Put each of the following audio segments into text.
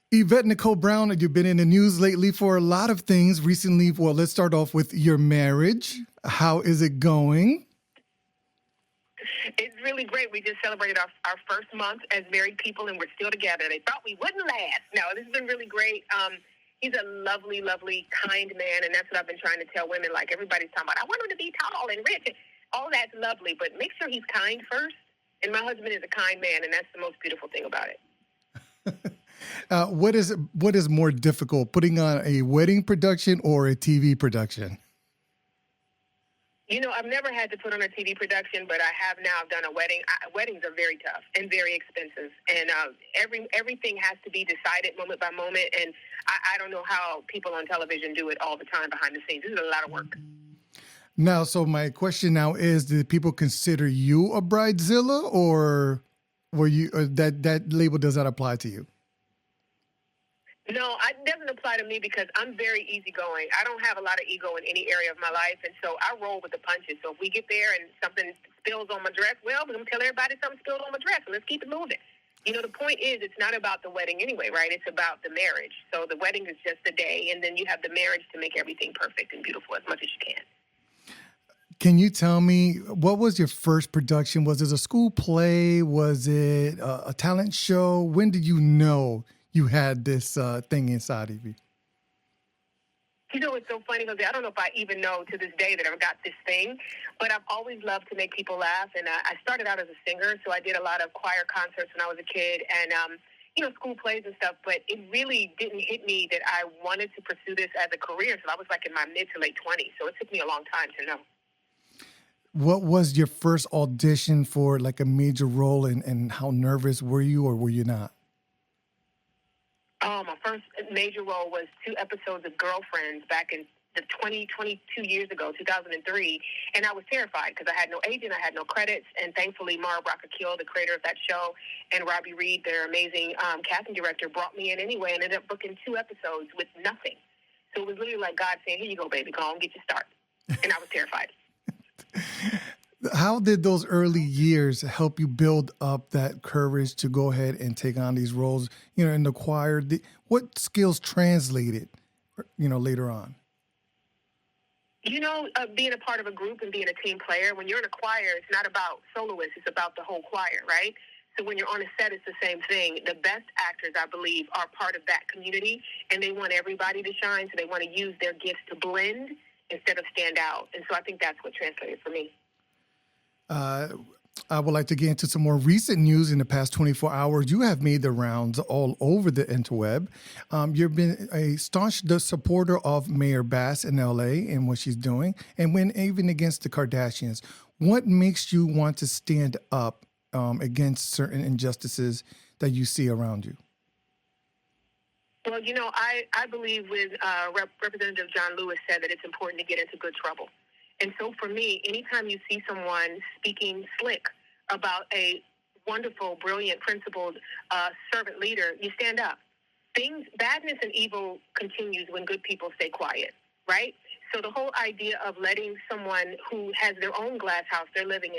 Yvette Nicole Brown, you've been in the news lately for a lot of things recently. Well, let's start off with your marriage. How is it going? It's really great. We just celebrated our first month as married people, and we're still together. They thought we wouldn't last. No, this has been really great. He's a lovely, lovely, kind man, and that's what I've been trying to tell women. Like, everybody's talking about, I want him to be tall and rich. All that's lovely, but make sure he's kind first. And my husband is a kind man, and that's the most beautiful thing about it. What is more difficult, putting on a wedding production or a TV production? You know, I've never had to put on a TV production, but I have now done a wedding. Weddings are very tough and very expensive, and everything has to be decided moment by moment. And I don't know how people on television do it all the time behind the scenes. This is a lot of work. Now, so my question now is: did people consider you a bridezilla, or were you that label does not apply to you? No, it doesn't apply to me because I'm very easygoing. I don't have a lot of ego in any area of my life, and so I roll with the punches. So if we get there and something spills on my dress, well, we're going to tell everybody something spilled on my dress, and let's keep it moving. You know, the point is it's not about the wedding anyway, right? It's about the marriage. So the wedding is just a day, and then you have the marriage to make everything perfect and beautiful as much as you can. Can you tell me, what was your first production? Was it a school play? Was it a talent show? When did you know you had this thing inside of you? You know, it's so funny because I don't know if I even know to this day that I've got this thing, but I've always loved to make people laugh. And I started out as a singer, so I did a lot of choir concerts when I was a kid and, school plays and stuff. But it really didn't hit me that I wanted to pursue this as a career. So I was like in my mid to late 20s. So it took me a long time to know. What was your first audition for like a major role, and how nervous were you, or were you not? Oh, my first major role was 2 episodes of Girlfriends back in the 22 years ago, 2003. And I was terrified because I had no agent, I had no credits. And thankfully, Mara Brock-Akil, the creator of that show, and Robbie Reed, their amazing casting director, brought me in anyway and ended up booking 2 episodes with nothing. So it was literally like God saying, here you go, baby, go on, get your start. And I was terrified. How did those early years help you build up that courage to go ahead and take on these roles, in the choir? What skills translated, later on? Being a part of a group and being a team player, when you're in a choir, it's not about soloists, it's about the whole choir, right? So when you're on a set, it's the same thing. The best actors, I believe, are part of that community, and they want everybody to shine, so they want to use their gifts to blend instead of stand out. And so I think that's what translated for me. I would like to get into some more recent news in the past 24 hours. You have made the rounds all over the interweb. You've been a staunch supporter of Mayor Bass in LA and what she's doing, and when even against the Kardashians. What makes you want to stand up against certain injustices that you see around you? Well, I believe with Representative John Lewis said that it's important to get into good trouble. And so for me, anytime you see someone speaking slick about a wonderful, brilliant, principled servant leader, you stand up. Badness and evil continues when good people stay quiet, right? So the whole idea of letting someone who has their own glass house they're living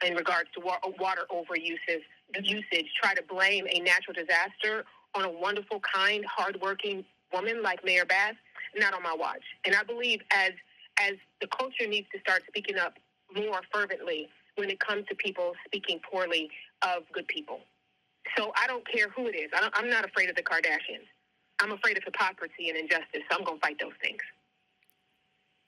in regards to water over usage, try to blame a natural disaster on a wonderful, kind, hardworking woman like Mayor Bass, not on my watch. And I believe as the culture needs to start speaking up more fervently when it comes to people speaking poorly of good people. So I don't care who it is. I'm not afraid of the Kardashians. I'm afraid of hypocrisy and injustice, so I'm going to fight those things.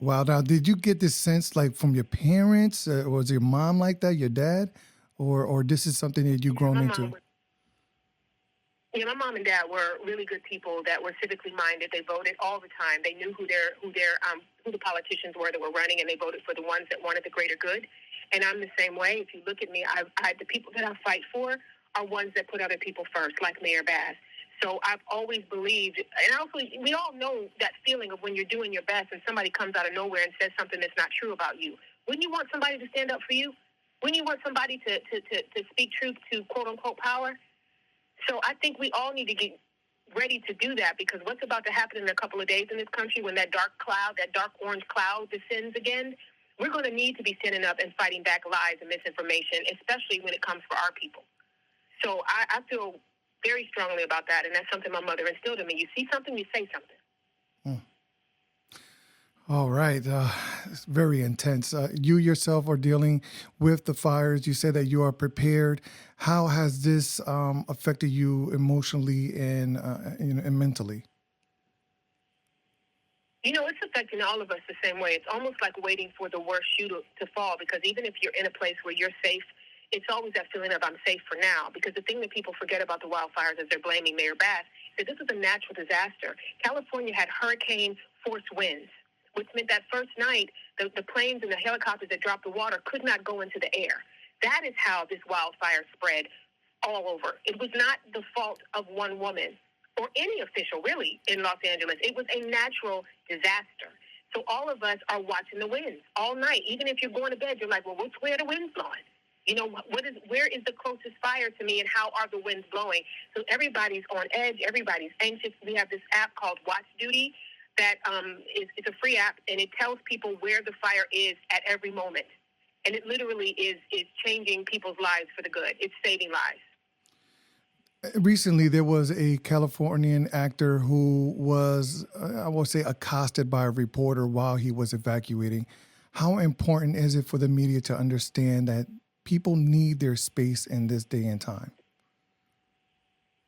Wow. Now, did you get this sense like from your parents? Was your mom like that, your dad? Or this is something that you've grown into? My mom and dad were really good people that were civically minded. They voted all the time. They knew who the politicians were that were running, and they voted for the ones that wanted the greater good. And I'm the same way. If you look at me, the people that I fight for are ones that put other people first, like Mayor Bass. So I've always believed, and also we all know that feeling of when you're doing your best and somebody comes out of nowhere and says something that's not true about you. Wouldn't you want somebody to stand up for you? Wouldn't you want somebody to speak truth to quote-unquote power? So I think we all need to get ready to do that, because what's about to happen in a couple of days in this country when that dark orange cloud descends again, we're going to need to be standing up and fighting back lies and misinformation, especially when it comes for our people. So I feel very strongly about that, and that's something my mother instilled in me. You see something, you say something. All right. It's very intense. You yourself are dealing with the fires. You said that you are prepared. How has this affected you emotionally and mentally? You know, it's affecting all of us the same way. It's almost like waiting for the worst shoe to fall, because even if you're in a place where you're safe, it's always that feeling of I'm safe for now. Because the thing that people forget about the wildfires is they're blaming Mayor Bass, is this was a natural disaster. California had hurricane force winds, which meant that first night, the planes and the helicopters that dropped the water could not go into the air. That is how this wildfire spread all over. It was not the fault of one woman or any official, really, in Los Angeles. It was a natural disaster. So all of us are watching the winds all night. Even if you're going to bed, you're like, well, which way are the winds blowing? You know, where is the closest fire to me, and how are the winds blowing? So everybody's on edge. Everybody's anxious. We have this app called Watch Duty that it's a free app, and it tells people where the fire is at every moment. And it literally is changing people's lives for the good. It's saving lives. Recently, there was a Californian actor who was, I would say, accosted by a reporter while he was evacuating. How important is it for the media to understand that people need their space in this day and time?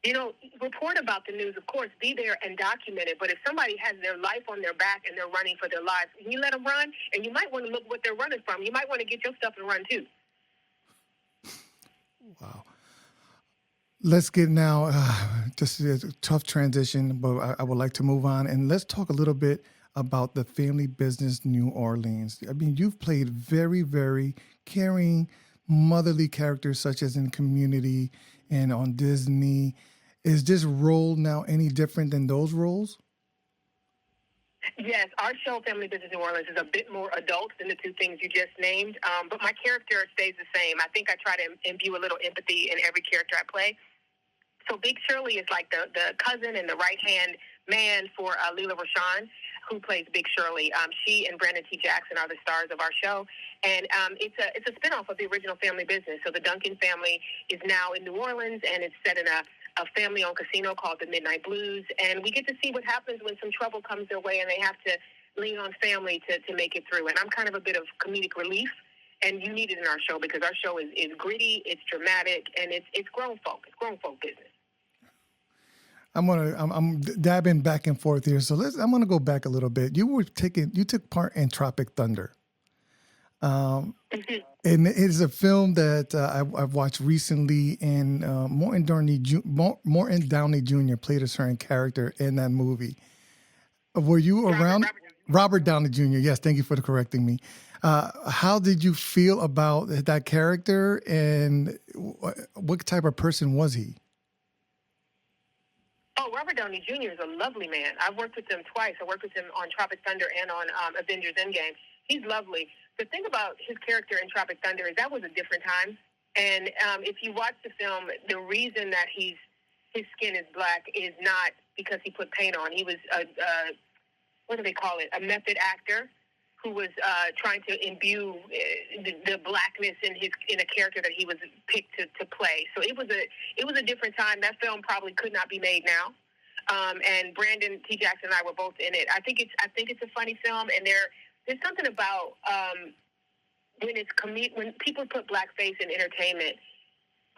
You know, report about the news, of course, be there and document it. But if somebody has their life on their back and they're running for their lives, you let them run, and you might want to look what they're running from. You might want to get your stuff and run too. Wow. Let's get now, just a tough transition, but I would like to move on. And let's talk a little bit about the family business New Orleans. I mean, you've played very, very caring, motherly characters such as in Community and on Disney. Is this role now any different than those roles? Yes, our show, Family Business New Orleans, is a bit more adult than the two things you just named, but my character stays the same. I think I try to imbue a little empathy in every character I play. So Big Shirley is like the cousin and the right-hand man for Leela Rashawn, who plays Big Shirley. She and Brandon T. Jackson are the stars of our show, and it's a spinoff of the original Family Business. So the Duncan family is now in New Orleans, and it's set in a family-owned casino called the Midnight Blues, and we get to see what happens when some trouble comes their way and they have to lean on family to make it through. And I'm kind of a bit of comedic relief, and you need it in our show because our show is gritty, it's dramatic, and it's grown folk. It's grown folk business. I'm dabbing back and forth here, so I'm gonna go back a little bit. You took part in Tropic Thunder, and it is a film that I've watched recently. And Morton Downey Jr. played a certain character in that movie. Were you around? Robert Downey Jr. Yes, thank you for correcting me. How did you feel about that character, and what type of person was he? Oh, Robert Downey Jr. is a lovely man. I've worked with him twice. I worked with him on Tropic Thunder and on Avengers Endgame. He's lovely. The thing about his character in Tropic Thunder is that was a different time. And if you watch the film, the reason that his skin is black is not because he put paint on. He was what do they call it? A method actor who was trying to imbue the blackness in a character that he was picked to play. So it was a different time. That film probably could not be made now. And Brandon T. Jackson and I were both in it. I think it's a funny film, and there's something about when people put blackface in entertainment.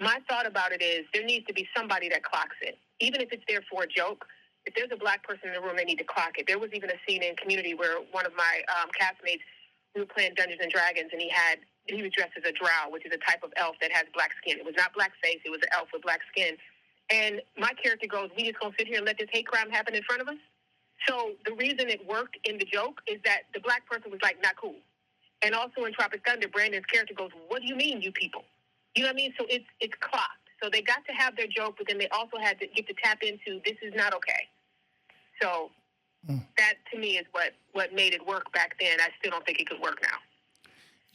My thought about it is there needs to be somebody that clocks it, even if it's there for a joke. If there's a black person in the room, they need to clock it. There was even a scene in Community where one of my castmates, we were playing Dungeons and Dragons, and he was dressed as a drow, which is a type of elf that has black skin. It was not blackface; it was an elf with black skin. And my character goes, "We just gonna sit here and let this hate crime happen in front of us?" So the reason it worked in the joke is that the black person was like, "Not cool." And also in Tropic Thunder, Brandon's character goes, "What do you mean, you people?" You know what I mean? So it's clocked. So they got to have their joke, but then they also had to get to tap into this is not okay. So that to me is what made it work back then. I still don't think it could work now.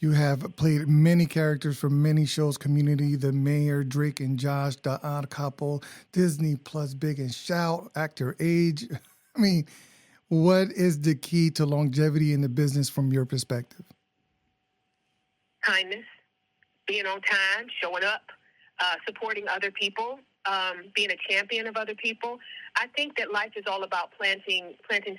You have played many characters for many shows: Community, The Mayor, Drake and Josh, The Odd Couple, Disney Plus, Big and Shout, Actor Age. I mean, what is the key to longevity in the business from your perspective? Kindness, being on time, showing up, supporting other people, being a champion of other people. I think that life is all about planting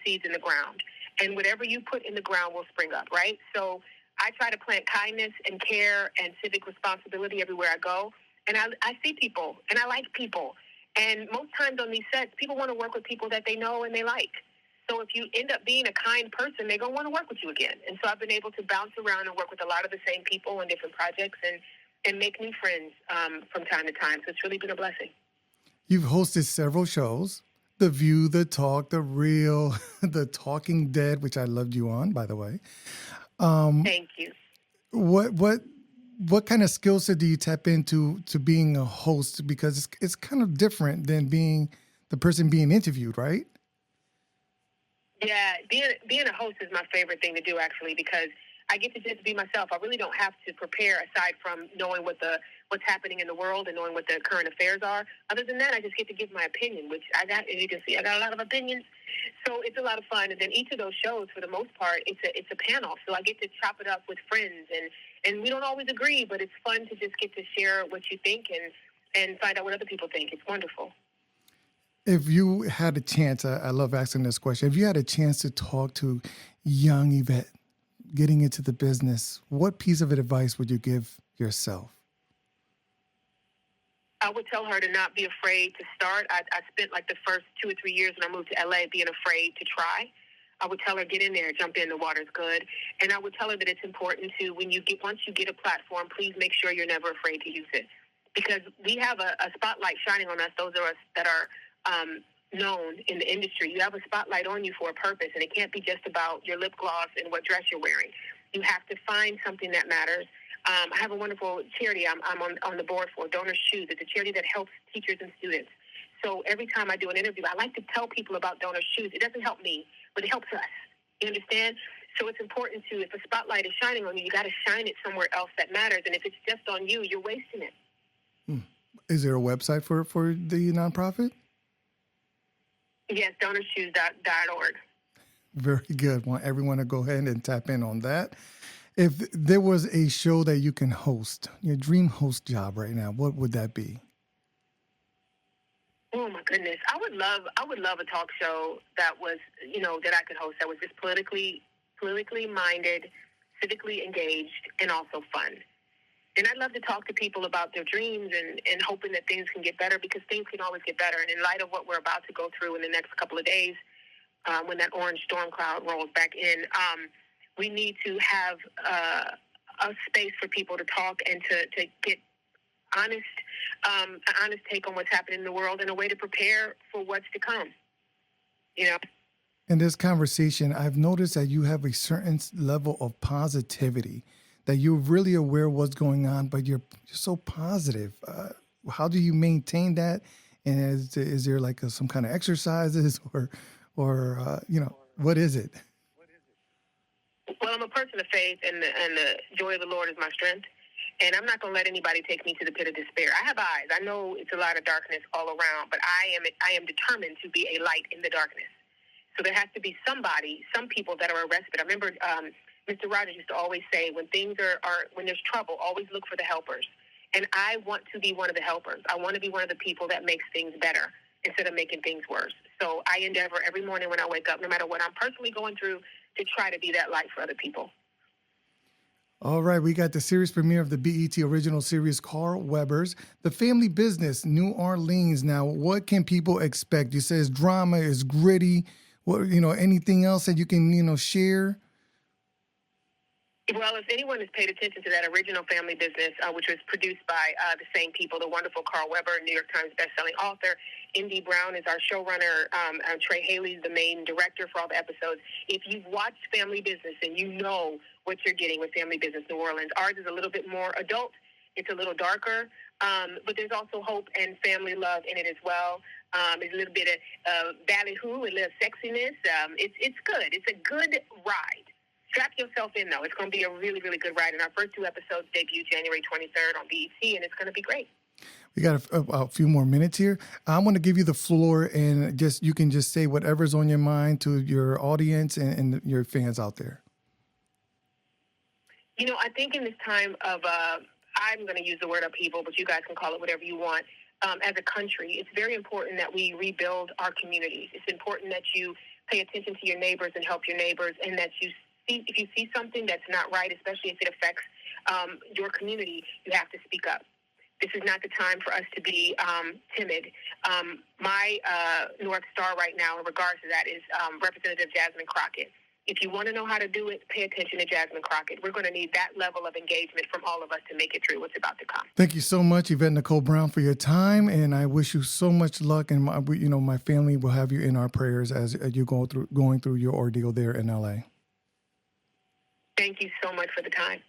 seeds in the ground, and whatever you put in the ground will spring up, right? So I try to plant kindness and care and civic responsibility everywhere I go, and I see people, and I like people, and most times on these sets, people want to work with people that they know and they like. So if you end up being a kind person, they're going to want to work with you again. And so I've been able to bounce around and work with a lot of the same people on different projects and make new friends from time to time. So it's really been a blessing. You've hosted several shows: The View, The Talk, The Real, The Talking Dead, which I loved you on, by the way. Thank you. What kind of skill set do you tap into to being a host? Because it's kind of different than being the person being interviewed, right? Yeah, being a host is my favorite thing to do, actually, because I get to just be myself. I really don't have to prepare aside from knowing what's happening in the world and knowing what the current affairs are. Other than that, I just get to give my opinion, which as you can see, I got a lot of opinions. So it's a lot of fun. And then each of those shows, for the most part, it's a panel. So I get to chop it up with friends, and we don't always agree, but it's fun to just get to share what you think and find out what other people think. It's wonderful. If you had a chance, I love asking this question. If you had a chance to talk to young Yvette getting into the business, what piece of advice would you give yourself? I would tell her to not be afraid to start. I spent like the first 2 or 3 years when I moved to LA being afraid to try. I would tell her, get in there, jump in, the water's good. And I would tell her that it's important to, once you get a platform, please make sure you're never afraid to use it. Because we have a spotlight shining on us, those of us that are known in the industry. You have a spotlight on you for a purpose, and it can't be just about your lip gloss and what dress you're wearing. You have to find something that matters. I have a wonderful charity I'm on the board for, Donors Shoes. It's a charity that helps teachers and students. So every time I do an interview, I like to tell people about Donors Shoes. It doesn't help me, but it helps us. You understand? So it's important to, if a spotlight is shining on you, you got to shine it somewhere else that matters. And if it's just on you, you're wasting it. Is there a website for the nonprofit? Yes, donorshoes.org. Very good. Want everyone to go ahead and tap in on that. If there was a show that you can host, your dream host job right now, what would that be? Oh my goodness, I would love a talk show that was, that I could host, that was just politically minded, civically engaged, and also fun. And I'd love to talk to people about their dreams and hoping that things can get better, because things can always get better. And in light of what we're about to go through in the next couple of days, when that orange storm cloud rolls back in, we need to have a space for people to talk and to get an honest take on what's happening in the world and a way to prepare for what's to come. In this conversation, I've noticed that you have a certain level of positivity, that you're really aware of what's going on, but you're so positive. How do you maintain that? And is there like some kind of exercises or what is it? Well, I'm a person of faith, and the joy of the Lord is my strength. And I'm not going to let anybody take me to the pit of despair. I have eyes. I know it's a lot of darkness all around, but I am determined to be a light in the darkness. So there has to be some people that are a respite. I remember Mr. Rogers used to always say, when there's trouble, always look for the helpers. And I want to be one of the helpers. I want to be one of the people that makes things better instead of making things worse. So I endeavor every morning when I wake up, no matter what I'm personally going through, to try to be that light for other people. All right, we got the series premiere of the BET original series, Carl Weber's The Family Business, New Orleans. Now, what can people expect? You say it's drama, it's gritty. What, anything else that you can, share? Well, if anyone has paid attention to that original Family Business, which was produced by the same people, the wonderful Carl Weber, New York Times bestselling author, Indy Brown is our showrunner, Trey Haley's the main director for all the episodes. If you've watched Family Business and you know what you're getting with Family Business New Orleans, ours is a little bit more adult. It's a little darker, but there's also hope and family love in it as well. There's a little bit of ballyhoo, a little sexiness. It's good. It's a good ride. Strap yourself in, though. It's going to be a really, really good ride. And our first 2 episodes debut January 23rd on BET, and it's going to be great. We got a few more minutes here. I want to give you the floor, and you can just say whatever's on your mind to your audience and your fans out there. I think in this time of, I'm going to use the word upheaval, but you guys can call it whatever you want. as a country, it's very important that we rebuild our communities. It's important that you pay attention to your neighbors and help your neighbors, and that you see, if you see something that's not right, especially if it affects your community, you have to speak up. This is not the time for us to be timid. My North Star right now in regards to that is Representative Jasmine Crockett. If you want to know how to do it, pay attention to Jasmine Crockett. We're going to need that level of engagement from all of us to make it through what's about to come. Thank you so much, Yvette Nicole Brown, for your time, and I wish you so much luck. And my family will have you in our prayers as you going through your ordeal there in LA. Thank you so much for the time.